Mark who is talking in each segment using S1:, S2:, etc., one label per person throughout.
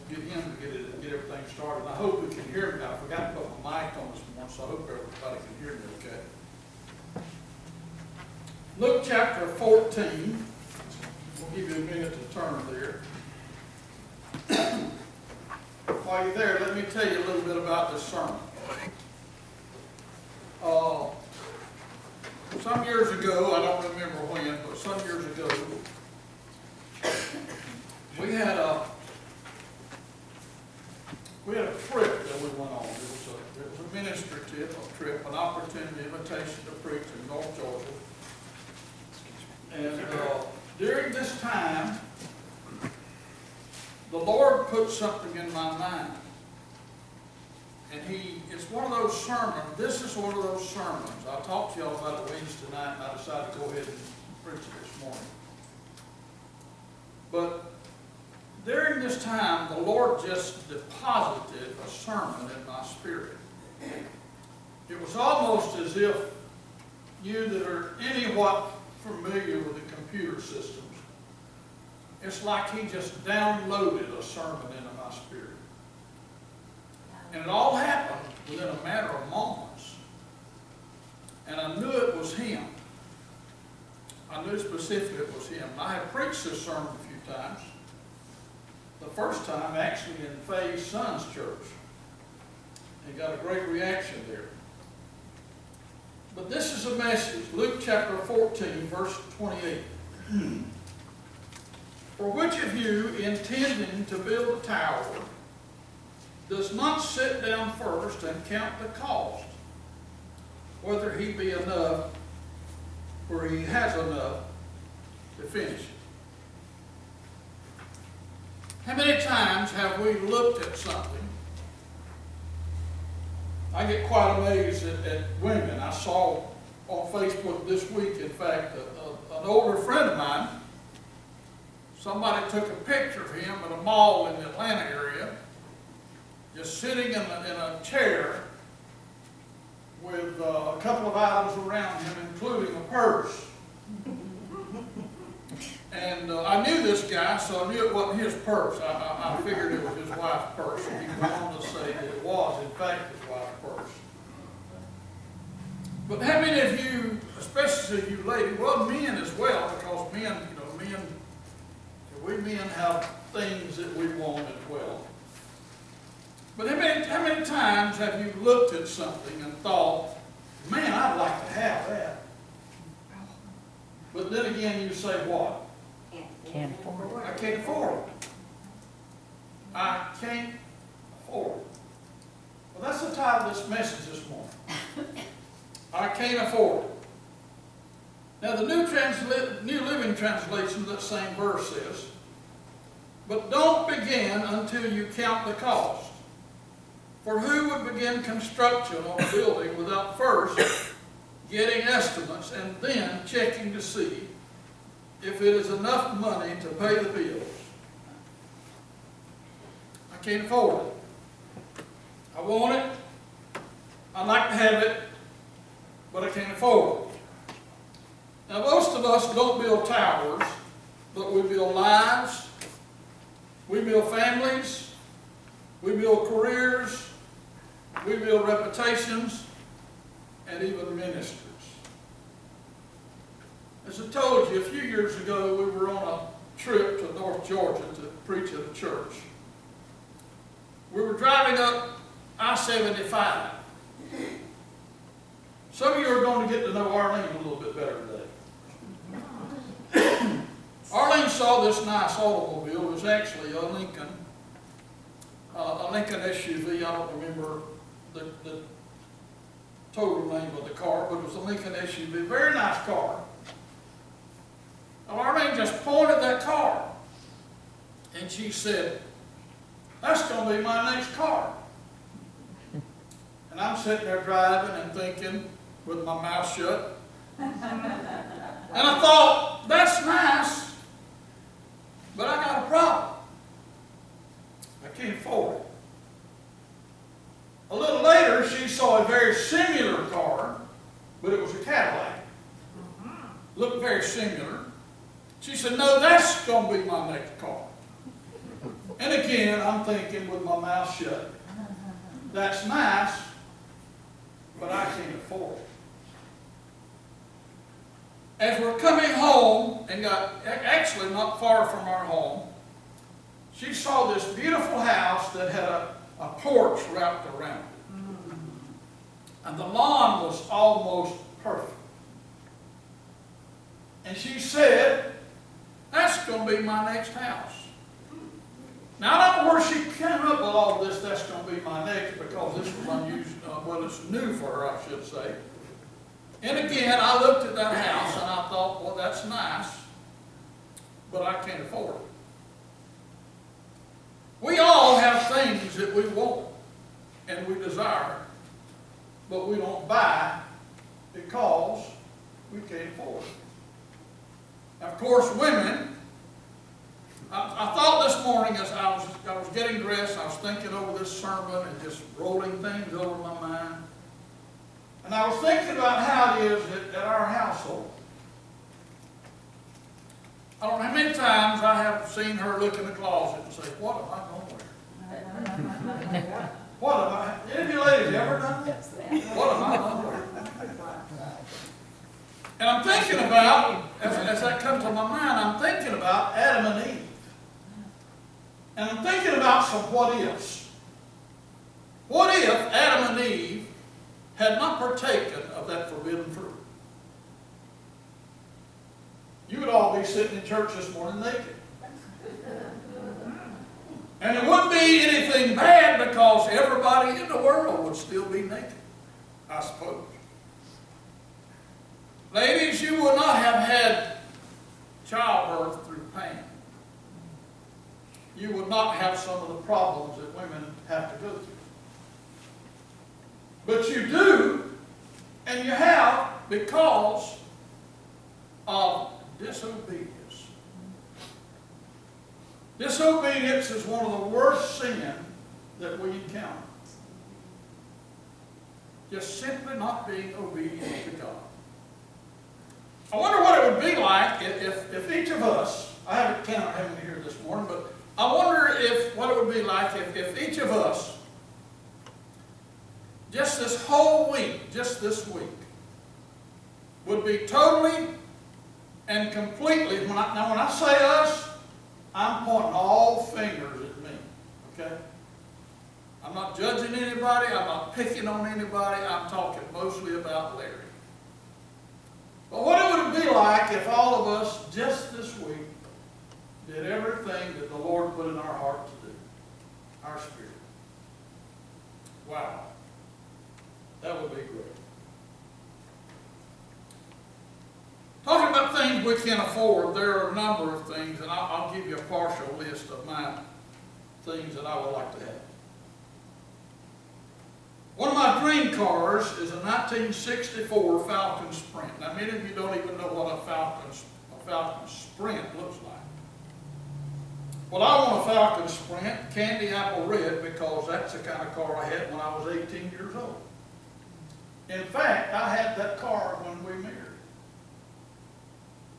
S1: get him to get everything started. And I hope we can hear me. I forgot to put my mic on this morning, so I hope everybody can hear me okay. Luke chapter 14. We'll give you a minute to turn there. While you're there, let me tell you a little bit about this sermon. Some years ago, I don't remember when, but some years ago, we had a trip that we went on. It was a ministry trip, an opportunity, invitation to preach in North Georgia. And during this time, the Lord put something in my mind. And it's one of those sermons, this is one of those sermons. I talked to y'all about it Wednesday night, and I decided to go ahead and preach it this morning. But during this time, the Lord just deposited a sermon in my spirit. It was almost as if you that are anywhat familiar with the computer systems, it's like He just downloaded a sermon into my spirit. And it all happened within a matter of moments. And I knew it was Him. I knew specifically it was Him. I have preached this sermon a few times. The first time actually in Faye's son's church. He got a great reaction there. But this is a message, Luke chapter 14, verse 28. For which of you, intending to build a tower, does not sit down first and count the cost, whether he be enough, or he has enough to finish it? How many times have we looked at something? I get quite amazed at women. I saw on Facebook this week, in fact, an older friend of mine, somebody took a picture of him at a mall in the Atlanta area, just sitting in a chair with a couple of items around him, including a purse. And I knew this guy, so I knew it wasn't his purse. I figured it was his wife's purse, and he went on to say that it was, in fact, his wife's purse. But how many of you, especially you ladies, well, men as well, because we men have things that we want as well. But how many times have you looked at something and thought, man, I'd like to have that? But then again, you say what?
S2: Can't afford
S1: I can't afford it. I can't afford it. Well, that's the title of this message this morning. I can't afford it. Now, the New Living Translation of that same verse says, but don't begin until you count the cost. For who would begin construction on a building without first getting estimates and then checking to see if it is enough money to pay the bills? I can't afford it. I want it. I'd like to have it, but I can't afford it. Now, most of us don't build towers, but we build lives, we build families, we build careers, we build reputations, and even ministries. As I told you, a few years ago, we were on a trip to North Georgia to preach at a church. We were driving up I-75. Some of you are going to get to know Arlene a little bit better today. Arlene saw this nice automobile. It was actually a Lincoln SUV. I don't remember the total name of the car, but it was a Lincoln SUV. Very nice car. And Arlene just pointed that car, and she said, that's going to be my next car. And I'm sitting there driving and thinking, with my mouth shut. And I thought, that's nice, but I got a problem. I can't afford it. A little later, she saw a very similar car, but it was a Cadillac. Looked very similar. She said, no, that's going to be my next car. And And again, I'm thinking with my mouth shut, that's nice, but I can't afford it. As we're coming home, and got actually not far from our home, she saw this beautiful house that had a porch wrapped around it. And the lawn was almost perfect. And she said, that's going to be my next house. Now, I don't know where she came up with all this, that's going to be my next, because this was unusual, well, it's new for her, I should say. And again, I looked at that house and I thought, well, that's nice, but I can't afford it. We all have things that we want and we desire, but we don't buy because we can't afford it. Now, of course, women, I thought this morning as I was getting dressed, I was thinking over this sermon and just rolling things over my mind. And I was thinking about how it is at our household. I don't know how many times I have seen her look in the closet and say, what am I going to wear? What am I? Any of you ladies ever done that? What am I going to wear? And I'm thinking about, as that comes to my mind, I'm thinking about Adam and Eve. And I'm thinking about some what ifs. What if Adam and Eve had not partaken of that forbidden fruit? You would all be sitting in church this morning naked. And it wouldn't be anything bad because everybody in the world would still be naked, I suppose. Ladies, you would not have had childbirth through pain. You would not have some of the problems that women have to go through. But you do, and you have, because of disobedience. Disobedience is one of the worst sins that we encounter. Just simply not being obedient to God. I wonder what it would be like if each of us, I haven't counted how many here this morning, but I wonder what it would be like if each of us, just this whole week, just this week, would be totally and completely, when I say us, I'm pointing all fingers at me, okay? I'm not judging anybody, I'm not picking on anybody, I'm talking mostly about Larry. But what it would be like if all of us, just this week, did everything that the Lord put in our heart to do, our spirit. Wow. That would be great. Talking about things we can afford, there are a number of things, and I'll give you a partial list of my things that I would like to have. One of my dream cars is a 1964 Falcon Sprint. Now, many of you don't even know what a Falcon Sprint looks like. Well, I want a Falcon Sprint, candy apple red, because that's the kind of car I had when I was 18 years old. In fact, I had that car when we married.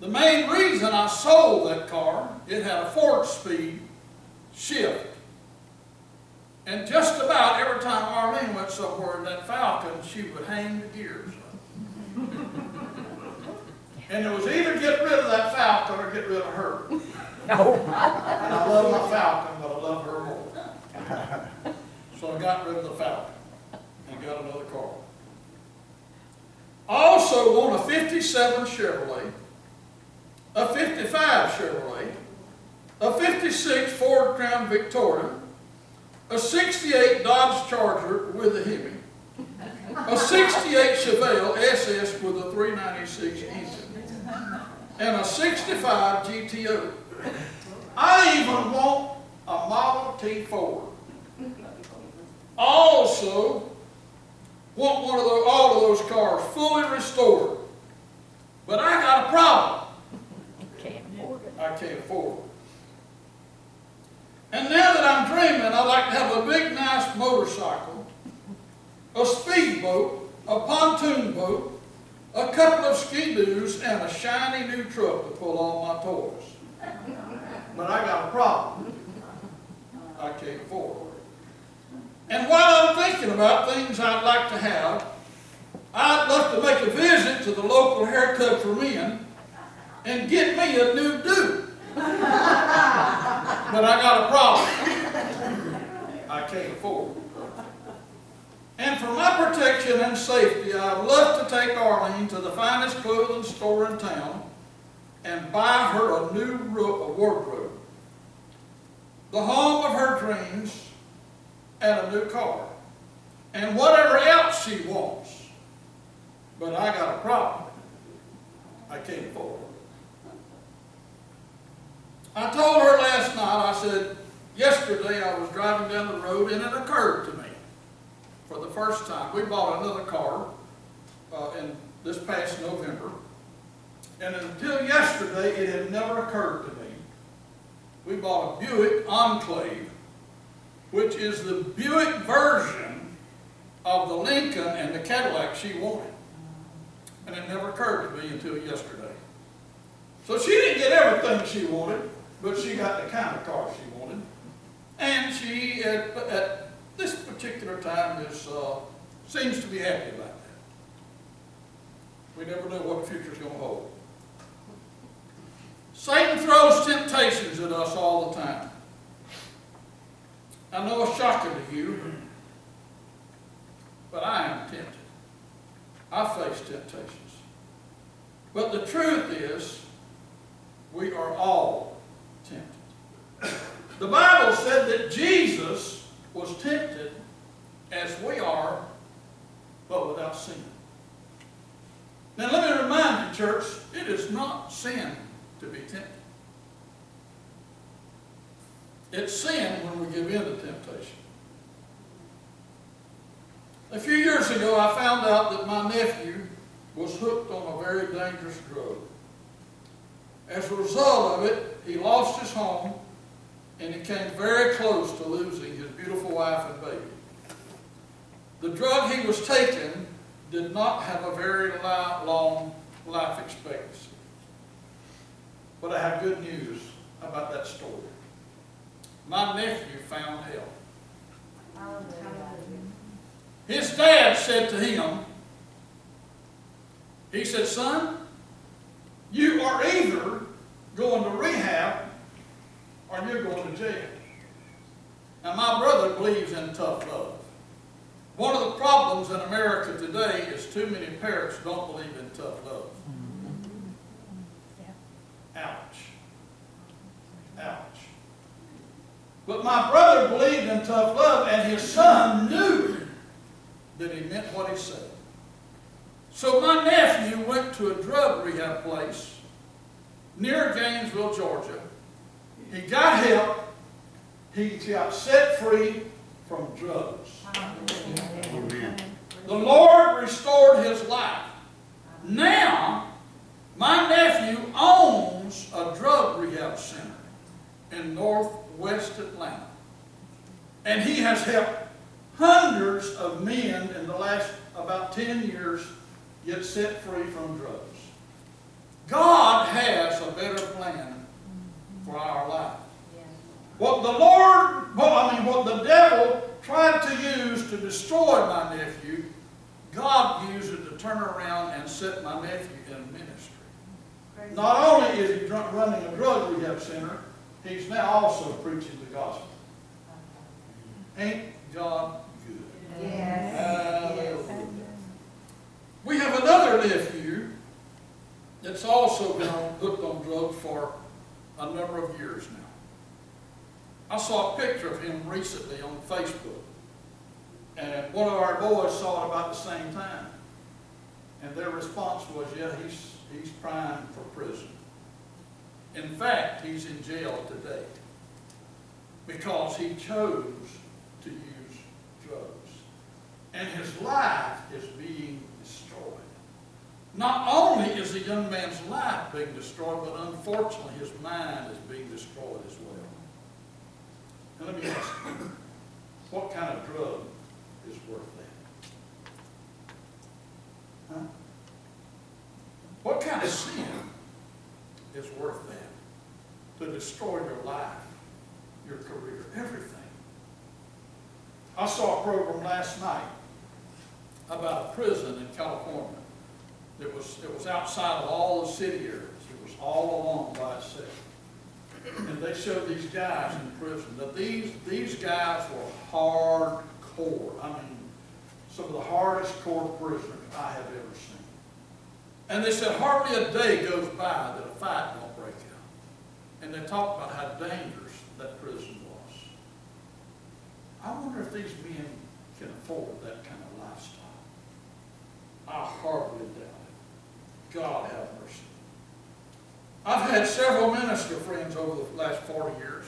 S1: The main reason I sold that car, it had a 4-speed shift. And just about every time Arlene went somewhere in that Falcon, she would hang the gears up. And it was either get rid of that Falcon or get rid of her.
S2: No.
S1: And I love my Falcon, but I love her more. So I got rid of the Falcon and got another car. I also want a 57 Chevrolet, a 55 Chevrolet, a 56 Ford Crown Victoria, a 68 Dodge Charger with a Hemi, a 68 Chevelle SS with a 396 engine, and a 65 GTO. I even want a Model T Ford. Also want one of all of those cars fully restored. But I got a problem.
S2: Can't afford it.
S1: I can't afford it. And now that I'm dreaming, I'd like to have a big, nice motorcycle, a speedboat, a pontoon boat, a couple of ski-doos, and a shiny new truck to pull all my toys. But I got a problem. I can't afford. And while I'm thinking about things I'd like to have, I'd love to make a visit to the local haircut for men and get me a new do. But I got a problem. I can't afford. And for my protection and safety, I'd love to take Arlene to the finest clothing store in town and buy her a new wardrobe, the home of her dreams, and a new car, and whatever else she wants. But I got a problem. I can't afford it. I told her last night, I said, yesterday I was driving down the road and it occurred to me for the first time. We bought another car in this past November, and until yesterday it had never occurred to me. We bought a Buick Enclave, which is the Buick version of the Lincoln and the Cadillac she wanted. And it never occurred to me until yesterday. So she didn't get everything she wanted, but she got the kind of car she wanted. And she, at this particular time, seems to be happy about that. We never know what the future's going to hold. Satan throws temptations at us all the time. I know it's shocking to you, but I am tempted. I face temptations. But the truth is, we are all tempted. The Bible said that Jesus was tempted as we are, but without sin. Now let me remind you, church, it is not sin to be tempted. It's sin when we give in to temptation. A few years ago, I found out that my nephew was hooked on a very dangerous drug. As a result of it, he lost his home and he came very close to losing his beautiful wife and baby. The drug he was taking did not have a very long life expectancy. But I have good news about that story. My nephew found help. His dad said to him, he said, son, you are either going to rehab or you're going to jail. Now my brother believes in tough love. One of the problems in America today is too many parents don't believe in tough love. Ouch. Ouch. But my brother believed in tough love, and his son knew that he meant what he said. So my nephew went to a drug rehab place near Gainesville, Georgia. He got help. He got set free from drugs. Amen. The Lord restored his life. Now, my nephew owns a drug rehab center in Northwest Atlanta. And he has helped hundreds of men in the last about 10 years get set free from drugs. God has a better plan for our life. What the devil tried to use to destroy my nephew, God used it to turn around and set my nephew in ministry. Not only is he running a drug rehab center, he's now also preaching the gospel. Ain't God good? Yes. We have another nephew that's also been hooked on drugs for a number of years now. I saw a picture of him recently on Facebook, and one of our boys saw it about the same time. And their response was, yeah, he's primed for prison. In fact, he's in jail today because he chose to use drugs. And his life is being destroyed. Not only is the young man's life being destroyed, but unfortunately his mind is being destroyed as well. Now let me ask you, what kind of drug is worth that? Huh? What kind of sin is worth that to destroy your life, your career, everything? I saw a program last night about a prison in California. It was outside of all the city areas. It was all alone by itself. And they showed these guys in prison. That these guys were hardcore. I mean, some of the hardest core prisoners I have ever seen. And they said hardly a day goes by that a fight don't break out. And they talked about how dangerous that prison was. I wonder if these men can afford that kind of lifestyle. I hardly doubt it. God have mercy. I've had several minister friends over the last 40 years.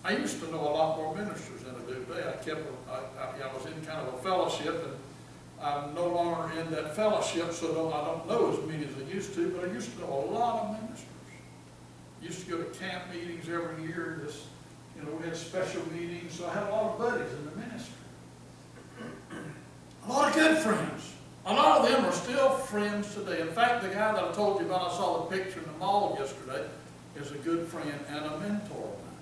S1: I used to know a lot more ministers than I do today. I was in kind of a fellowship, and I'm no longer in that fellowship, so I don't know as many as I used to, but I used to know a lot of ministers. Used to go to camp meetings every year. We had special meetings, so I had a lot of buddies in the ministry. A lot of good friends. A lot of them are still friends today. In fact, the guy that I told you about, I saw the picture in the mall yesterday, is a good friend and a mentor of mine.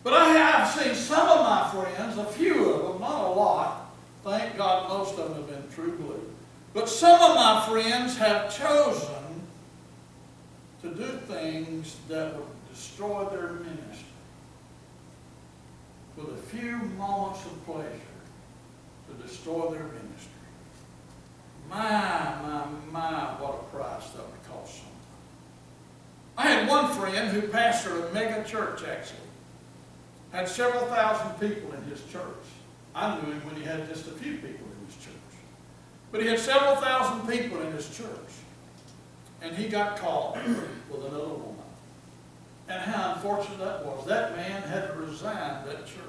S1: But I have seen some of my friends, a few of them, not a lot. Thank God most of them have been true blue. But some of my friends have chosen to do things that would destroy their ministry with a few moments of pleasure to destroy their ministry. My, what a price that would cost something. I had one friend who pastored a mega church, actually. Had several thousand people in his church. I knew him when he had just a few people in his church. But he had several thousand people in his church. And he got caught with another woman. And how unfortunate that was. That man had to resign that church.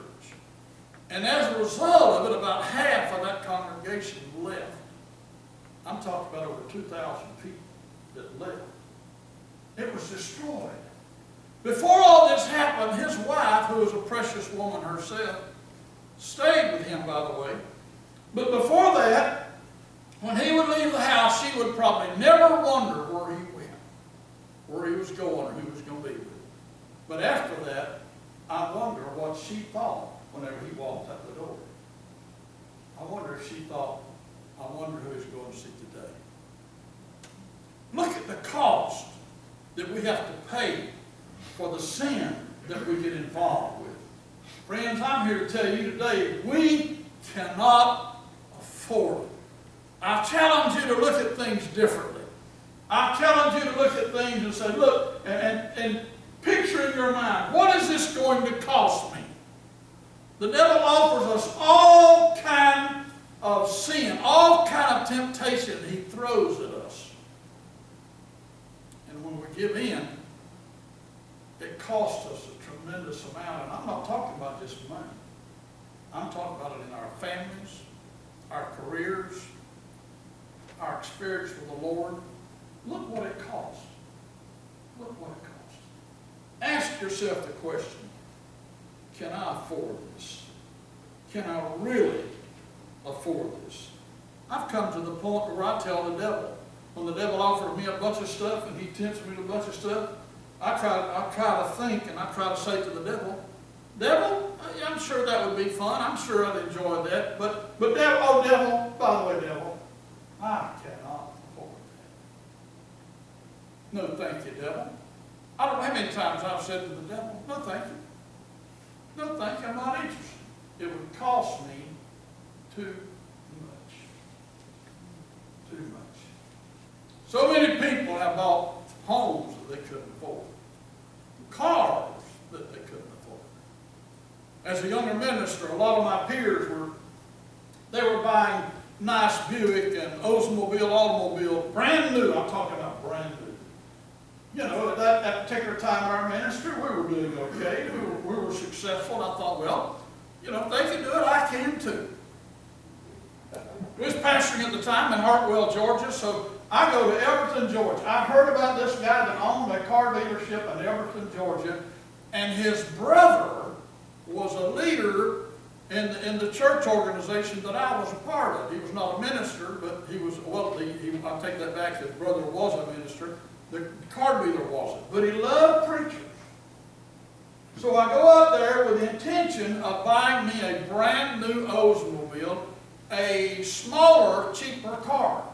S1: And as a result of it, about half of that congregation left. I'm talking about over 2,000 people that left. It was destroyed. Before all this happened, his wife, who was a precious woman herself, stayed with him, by the way. But before that, when he would leave the house, she would probably never wonder where he went, where he was going, or who he was going to be with. But after that, I wonder what she thought whenever he walked out the door. I wonder if she thought, I wonder who he's going to see today. Look at the cost that we have to pay for the sin that we get involved with. Friends, I'm here to tell you today, we cannot afford it. I challenge you to look at things differently. I challenge you to look at things and say, look, and picture in your mind, what is this going to cost me? The devil offers us all kind of sin, all kind of temptation he throws at us. And when we give in, it costs us a tremendous amount. And I'm not talking about just money. I'm talking about it in our families, our careers, our experience with the Lord. Look what it costs. Look what it costs. Ask yourself the question, can I afford this? Can I really afford this? I've come to the point where I tell the devil, when the devil offers me a bunch of stuff and he tempts me to a bunch of stuff, I try to think and I try to say to the devil, devil, I'm sure that would be fun. I'm sure I'd enjoy that. But devil, oh devil, by the way, devil, I cannot afford that. No, thank you, devil. I don't know how many times I've said to the devil, no, thank you. No, thank you, I'm not interested. It would cost me too much. Too much. So many people have bought homes that they couldn't afford. Cars that they couldn't afford. As a younger minister, a lot of my peers were buying nice Buick and Oldsmobile automobile, brand new. I'm talking about brand new. You know, at that particular time in our ministry, we were doing okay. We were successful. And I thought, well, you know, if they can do it, I can too. I was pastoring at the time in Hartwell, Georgia, so I go to Everton, Georgia. I heard about this guy that owned a car dealership in Everton, Georgia, and his brother was a leader in the church organization that I was a part of. He was not a minister, but he was, well, I'll take that back, his brother was a minister. The car dealer wasn't, but he loved preachers. So I go up there with the intention intention of buying me a brand new Oldsmobile, a smaller, cheaper car.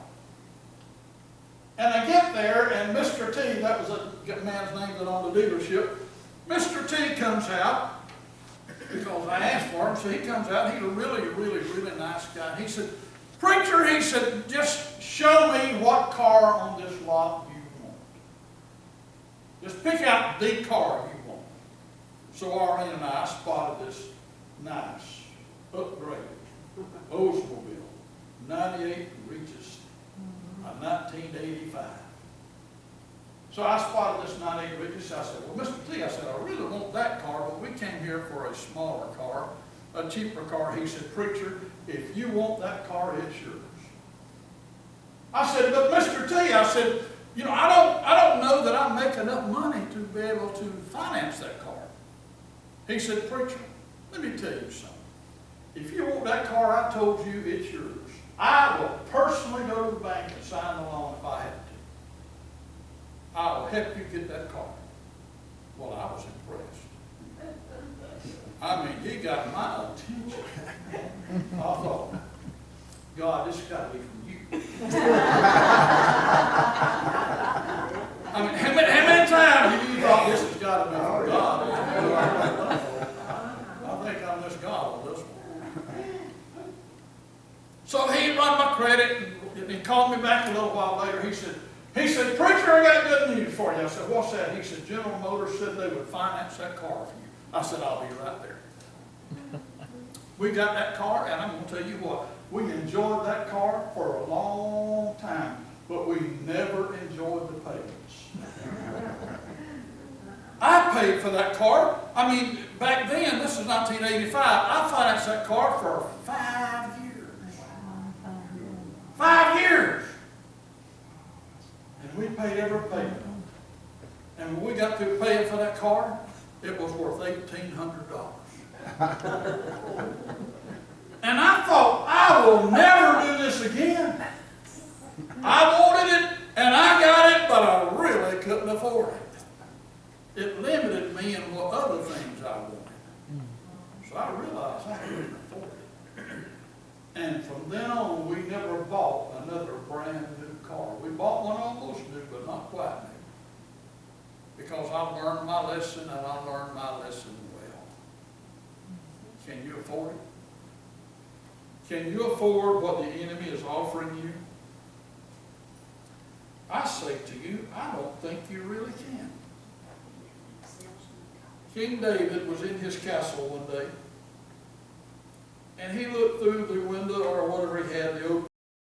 S1: And I get there, and Mr. T, that was a man's name that owned the dealership, Mr. T comes out, because I asked for him, so he comes out, he's a really, really, really nice guy. He said, "Preacher," he said, "just show me what car on this lot you want. Just pick out the car you want." So Arlene and I spotted this nice, upgraded Oldsmobile, 98 Regis, a 1985. So I spotted this 98 Regis. I said, "Well, Mr. T," I said, "I really want that car, but we came here for a smaller car, a cheaper car." He said, "Preacher, if you want that car, it's yours." I said, "But Mr. T," I said, "you know, I don't know that I make enough money to be able to finance that car." He said, "Preacher, let me tell you something. If you want that car, I told you it's yours. I will personally go to the bank and sign the loan if I have to. I will help you get that car." Well, I was impressed. I mean, he got my attention. I thought, God, this has got to be from you. I mean, how many times have you thought this has got to be from God? I think I missed God on this one. So he run my credit and he called me back a little while later. He said, "Preacher, I got good news for you." I said, "What's that?" He said, "General Motors said they would finance that car for you." I said, "I'll be right there." We got that car, and I'm going to tell you what, we enjoyed that car for a long time, but we never enjoyed the payments. I paid for that car. I mean, back then, this is 1985, I financed that car for 5 years. 5 years! And we paid every payment. And when we got through paying for that car, it was worth $1,800. And I thought, I will never do this again. I wanted it, and I got it, but I really couldn't afford it. It limited me in what other things I wanted. So I realized I couldn't afford it. And from then on, we never bought another brand new car. We bought one almost new, but not quite new. Because I learned my lesson, and I learned my lesson well. Can you afford it? Can you afford what the enemy is offering you? I say to you, I don't think you really can. King David was in his castle one day, and he looked through the window or